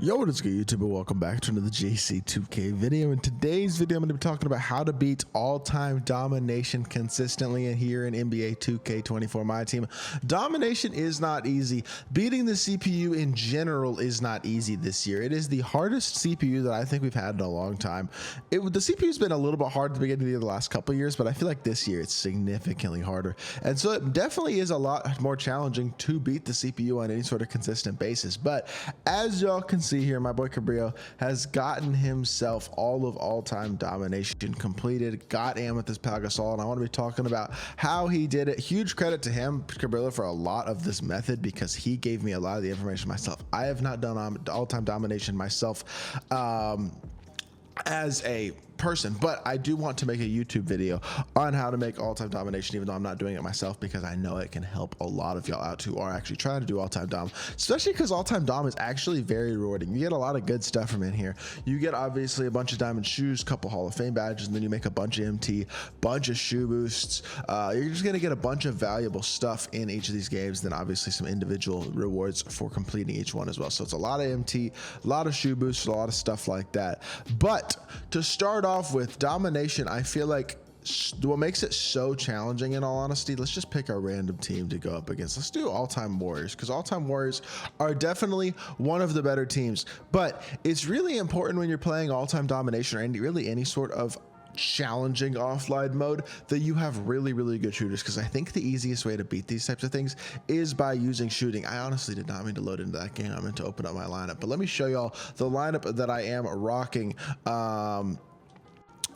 Yo, what is good, YouTube, and welcome back to another JC2K video. In today's video, I'm going to be talking about how to beat all-time domination consistently in here in NBA 2K24 MyTEAM. Domination is not easy. Beating the CPU in general is not easy this year. It is the hardest CPU that I think we've had in a long time. The CPU's been a little bit hard at the beginning of the last couple of years, but I feel like this year it's significantly harder. And so it definitely is a lot more challenging to beat the CPU on any sort of consistent basis. But as y'all can see here, my boy Cabrillo has gotten himself all of all-time domination completed. Got Amethyst Pau Gasol, and I want to be talking about how he did it. Huge credit to him, Cabrillo, for a lot of this method because he gave me a lot of the information myself. I have not done all-time domination myself as a person, but I do want to make a YouTube video on how to make all-time domination, even though I'm not doing it myself, because I know it can help a lot of y'all out who are actually trying to do all-time dom, especially because all-time dom is actually very rewarding. You get a lot of good stuff from in here. You get obviously a bunch of diamond shoes, couple Hall of Fame badges, and then you make a bunch of MT, bunch of shoe boosts. You're just going to get a bunch of valuable stuff in each of these games, then obviously some individual rewards for completing each one as well. So it's a lot of MT, a lot of shoe boosts, a lot of stuff like that. But to start off with domination, I feel like what makes it so challenging, in all honesty, let's just pick a random team to go up against. Let's do all-time Warriors, because all-time Warriors are definitely one of the better teams. But it's really important when you're playing all-time domination or really any sort of challenging offline mode that you have really good shooters, because I think the easiest way to beat these types of things is by using shooting. I honestly did not mean to load into that game. I meant to open up my lineup, but let me show y'all the lineup that I am rocking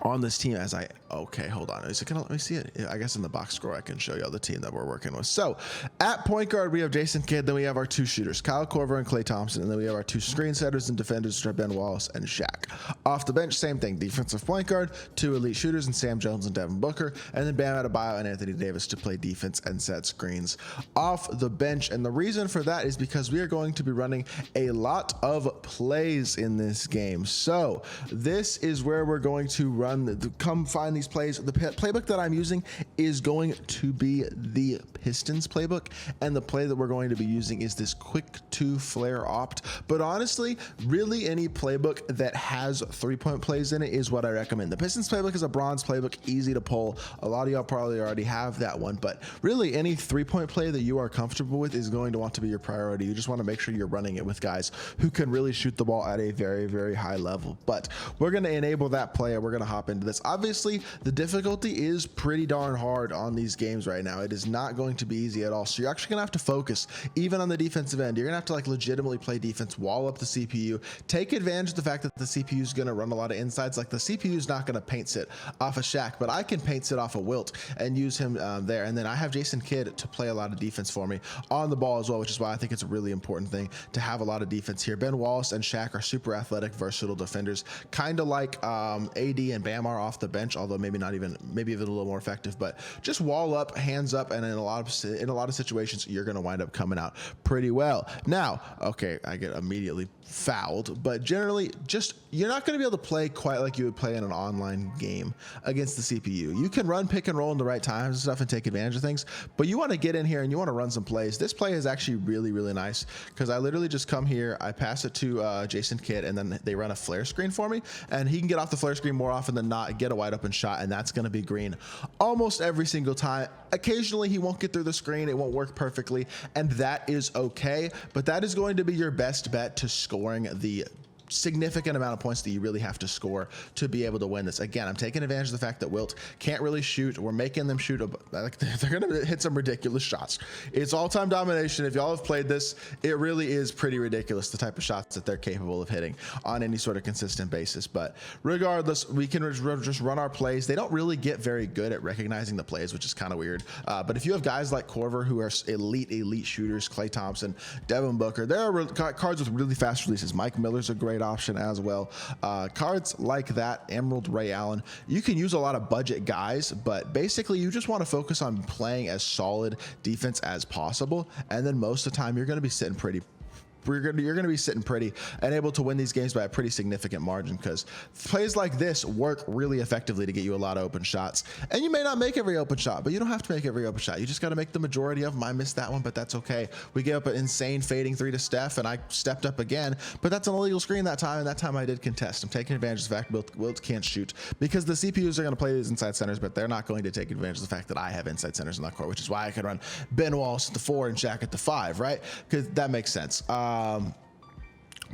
on this team. As I okay, hold on, is it gonna let me see it? I guess in the box score I can show y'all the team that we're working with. So at point guard we have Jason Kidd, then we have our two shooters, Kyle Korver and Klay Thompson, and then we have our two screen setters and defenders, Ben Wallace and Shaq. Off the bench, same thing, defensive point guard, two elite shooters and Sam Jones and Devin Booker, and then Bam Adebayo and Anthony Davis to play defense and set screens off the bench. And the reason for that is because we are going to be running a lot of plays in this game. So this is where we're going to run come find these plays. The playbook that I'm using is going to be the Pistons playbook, and the play that we're going to be using is this quick two flare opt. But honestly, really any playbook that has 3-point plays in it is what I recommend. The Pistons playbook is a bronze playbook, easy to pull. A lot of y'all probably already have that one, but really any 3-point play that you are comfortable with is going to want to be your priority. You just want to make sure you're running it with guys who can really shoot the ball at a very high level. But we're going to enable that play, and we're going to hop into this. Obviously, the difficulty is pretty darn hard on these games right now. It is not going to be easy at all. So you're actually gonna have to focus even on the defensive end. You're gonna have to like legitimately play defense, wall up the CPU, take advantage of the fact that the CPU is gonna run a lot of insides. Like the CPU is not gonna paint sit off of Shaq, but I can paint sit off of Wilt and use him there. And then I have Jason Kidd to play a lot of defense for me on the ball as well, which is why I think it's a really important thing to have a lot of defense here. Ben Wallace and Shaq are super athletic, versatile defenders, kind of like AD and Bam are off the bench, although maybe even a little more effective. But just wall up, hands up, and in a lot of situations you're going to wind up coming out pretty well. Now, okay, I get immediately fouled, but generally just you're not going to be able to play quite like you would play in an online game against the CPU. You can run pick and roll in the right times and stuff and take advantage of things, but you want to get in here and you want to run some plays. This play is actually really nice because I literally just come here, I pass it to Jason Kidd, and then they run a flare screen for me, and he can get off the flare screen more often than not, get a wide open shot, and that's going to be green almost every single time. Occasionally he won't get through the screen, it won't work perfectly, and that is okay, but that is going to be your best bet to scoring the significant amount of points that you really have to score to be able to win this. Again, I'm taking advantage of the fact that Wilt can't really shoot. We're making them shoot. They're going to hit some ridiculous shots. It's all-time domination. If y'all have played this, it really is pretty ridiculous, the type of shots that they're capable of hitting on any sort of consistent basis. But regardless, we can just run our plays. They don't really get very good at recognizing the plays, which is kind of weird. But if you have guys like Korver who are elite shooters, Klay Thompson, Devin Booker, there are cards with really fast releases. Mike Miller's a great option as well. Cards like that, Emerald, Ray Allen, you can use a lot of budget guys, but basically you just want to focus on playing as solid defense as possible, and then most of the time you're going to be sitting pretty you're gonna be sitting pretty and able to win these games by a pretty significant margin, because plays like this work really effectively to get you a lot of open shots. And you may not make every open shot, but you don't have to make every open shot. You just got to make the majority of them. I missed that one, but that's okay. We gave up an insane fading 3 to Steph, and I stepped up again, but that's an illegal screen that time, and that time I did contest. I'm taking advantage of the fact Wilt can't shoot, because the CPUs are going to play these inside centers, but they're not going to take advantage of the fact that I have inside centers in that court, which is why I could run Ben Wallace at the 4 and Shaq at the 5, right? Because that makes sense.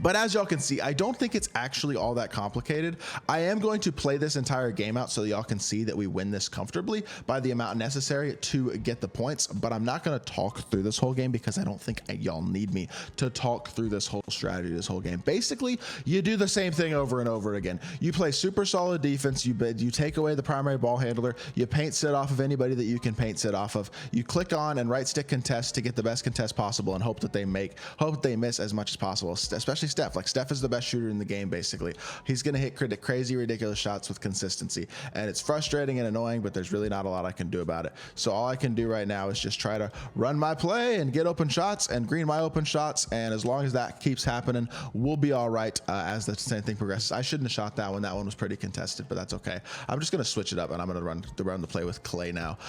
But as y'all can see, I don't think it's actually all that complicated. I am going to play this entire game out so y'all can see that we win this comfortably by the amount necessary to get the points, but I'm not going to talk through this whole game because I don't think y'all need me to talk through this whole strategy, this whole game. Basically, you do the same thing over and over again. You play super solid defense, you take away the primary ball handler, you paint sit off of anybody that you can paint sit off of, you click on and right stick contest to get the best contest possible and hope that they miss as much as possible, especially Steph. Like, Steph is the best shooter in the game, basically. He's going to hit crazy, ridiculous shots with consistency. And it's frustrating and annoying, but there's really not a lot I can do about it. So all I can do right now is just try to run my play and get open shots and green my open shots. And as long as that keeps happening, we'll be all right as the same thing progresses. I shouldn't have shot that one. That one was pretty contested, but that's okay. I'm just going to switch it up, and I'm going to run the play with Clay now.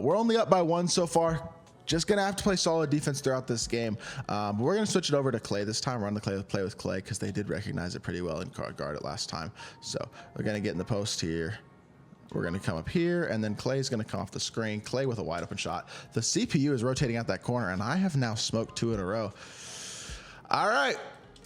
We're only up by 1 so far. Just gonna have to play solid defense throughout this game, but we're gonna switch it over to Clay this time. Run the play with Clay because they did recognize it pretty well and guard it last time. So we're gonna get in the post here. We're gonna come up here, and then Clay's gonna come off the screen. Clay with a wide open shot. The CPU is rotating out that corner, and I have now smoked 2 in a row. All right.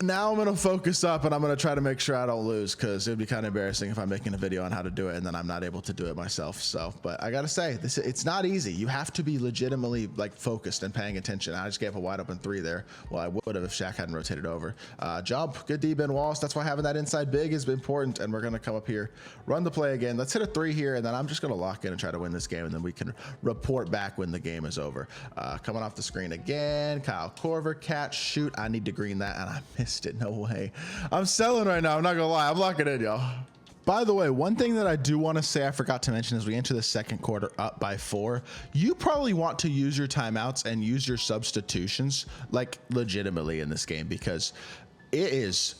Now I'm going to focus up, and I'm going to try to make sure I don't lose, because it would be kind of embarrassing if I'm making a video on how to do it and then I'm not able to do it myself. So, but I got to say, it's not easy. You have to be legitimately like focused and paying attention. I just gave a wide open 3 there. Well, I would have if Shaq hadn't rotated over. Jump, good D, Ben Wallace. That's why having that inside big is important. And we're going to come up here, run the play again. Let's hit a 3 here, and then I'm just going to lock in and try to win this game, and then we can report back when the game is over. Coming off the screen again, Kyle Korver, catch, shoot. I need to green that, and I missed it. No way. I'm selling right now. I'm not gonna lie. I'm locking in, y'all. By the way, one thing that I do want to say I forgot to mention is we enter the second quarter up by 4. You probably want to use your timeouts and use your substitutions like legitimately in this game, because it is,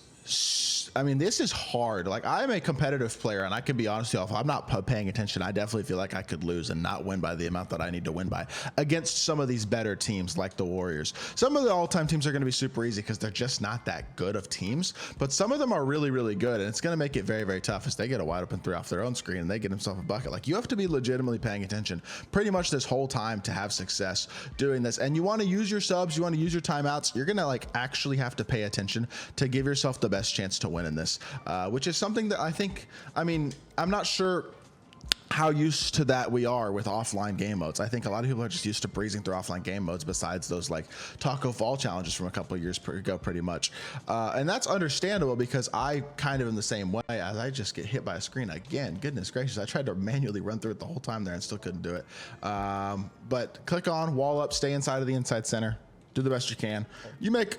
I mean, this is hard. Like, I'm a competitive player, and I can be honest with you, if I'm not paying attention, I definitely feel like I could lose and not win by the amount that I need to win by against some of these better teams like the Warriors. Some of the all-time teams are going to be super easy because they're just not that good of teams, but some of them are really, really good, and it's going to make it very, very tough as they get a wide open 3 off their own screen and they get themselves a bucket. Like, you have to be legitimately paying attention pretty much this whole time to have success doing this. And you want to use your subs, you want to use your timeouts. You're going to like actually have to pay attention to give yourself the best chance to win in this, which is something that I think, I mean, I'm not sure how used to that we are with offline game modes. I think a lot of people are just used to breezing through offline game modes besides those like Taco Fall challenges from a couple of years ago pretty much. And that's understandable because I kind of in the same way as I just get hit by a screen again. Goodness gracious. I tried to manually run through it the whole time there and still couldn't do it. But click on, wall up, stay inside of the inside center, do the best you can. You make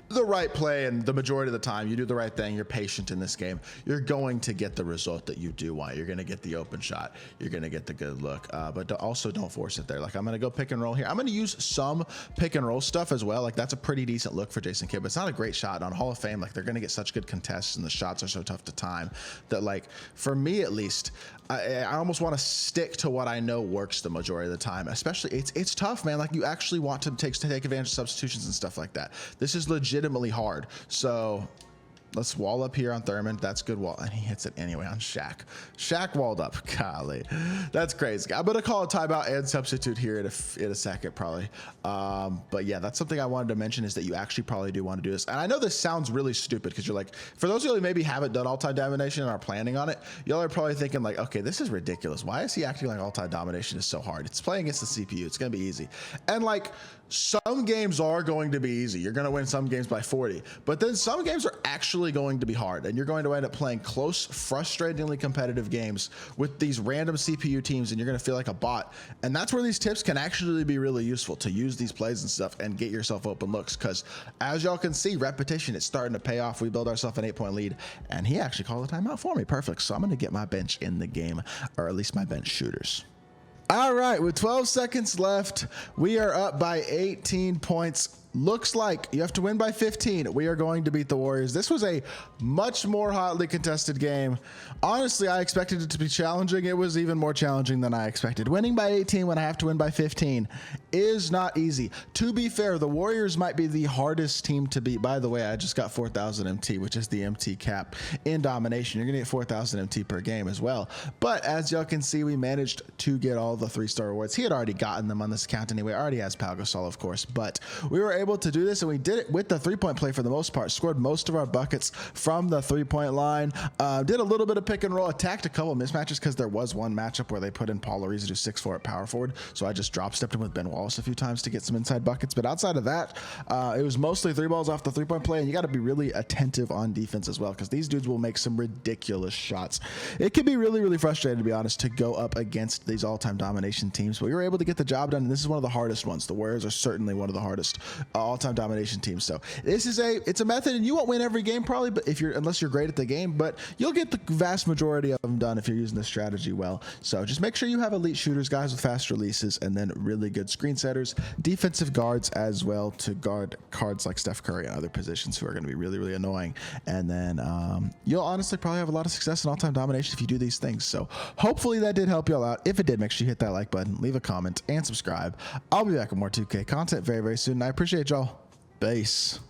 the right play, and the majority of the time you do the right thing. You're patient in this game. You're going to get the result that you do want. You're going to get the open shot. You're going to get the good look, but also don't force it there. Like, I'm going to go pick and roll here. I'm going to use some pick and roll stuff as well. Like, that's a pretty decent look for Jason Kidd, but it's not a great shot. On Hall of Fame, like, they're going to get such good contests and the shots are so tough to time that, like, for me at least, I almost want to stick to what I know works the majority of the time. Especially, it's tough, man. Like, you actually want to take advantage of substitutions and stuff like that. This is legitimately hard. So let's wall up here on Thurman. That's good wall, and he hits it anyway on Shaq. Shaq walled up. Golly, that's crazy. I'm gonna call a timeout and substitute here in a second, probably. But yeah, that's something I wanted to mention, is that you actually probably do want to do this. And I know this sounds really stupid because you're like, for those of you who maybe haven't done all-time domination and are planning on it, y'all are probably thinking like, okay, this is ridiculous. Why is he acting like all-time domination is so hard? It's playing against the CPU. It's gonna be easy. And like, some games are going to be easy. You're going to win some games by 40, but then some games are actually going to be hard, and you're going to end up playing close, frustratingly competitive games with these random CPU teams, and you're going to feel like a bot. And that's where these tips can actually be really useful, to use these plays and stuff and get yourself open looks, because as y'all can see, repetition, it's starting to pay off. We build ourselves an 8-point lead, and he actually called the timeout for me. Perfect. So I'm going to get my bench in the game, or at least my bench shooters. All right, with 12 seconds left, we are up by 18 points. looks like you have to win by 15. We are going to beat the Warriors. This was a much more hotly contested game. Honestly, I expected it to be challenging. It was even more challenging than I expected. Winning by 18 when I have to win by 15 is not easy. To be fair, the Warriors might be the hardest team to beat. By the way, I just got 4,000 MT, which is the MT cap in domination. You're gonna get 4,000 MT per game as well. But as y'all can see, we managed to get all the 3-star rewards. He had already gotten them on this account anyway. Already has Pau Gasol, of course, but we were able to do this, and we did it with the 3-point play for the most part. Scored most of our buckets from the 3-point line. Did a little bit of pick and roll, attacked a couple mismatches because there was one matchup where they put in Paul Ariza to 6'4" at power forward. So I just drop stepped him with Ben Wallace a few times to get some inside buckets. But outside of that, it was mostly 3 balls off the 3-point play, and you got to be really attentive on defense as well, because these dudes will make some ridiculous shots. It can be really, really frustrating, to be honest, to go up against these all-time domination teams, but we were able to get the job done, and this is one of the hardest ones. The Warriors are certainly one of the hardest all-time domination teams. So this is it's a method, and you won't win every game probably, but unless you're great at the game, but you'll get the vast majority of them done if you're using this strategy well. So just make sure you have elite shooters, guys with fast releases, and then really good screen setters, defensive guards as well to guard cards like Steph Curry and other positions who are going to be really, really annoying. And then you'll honestly probably have a lot of success in all-time domination if you do these things. So hopefully that did help y'all out. If it did, make sure you hit that like button, leave a comment, and subscribe. I'll be back with more 2K content very, very soon. And I appreciate y'all. Peace.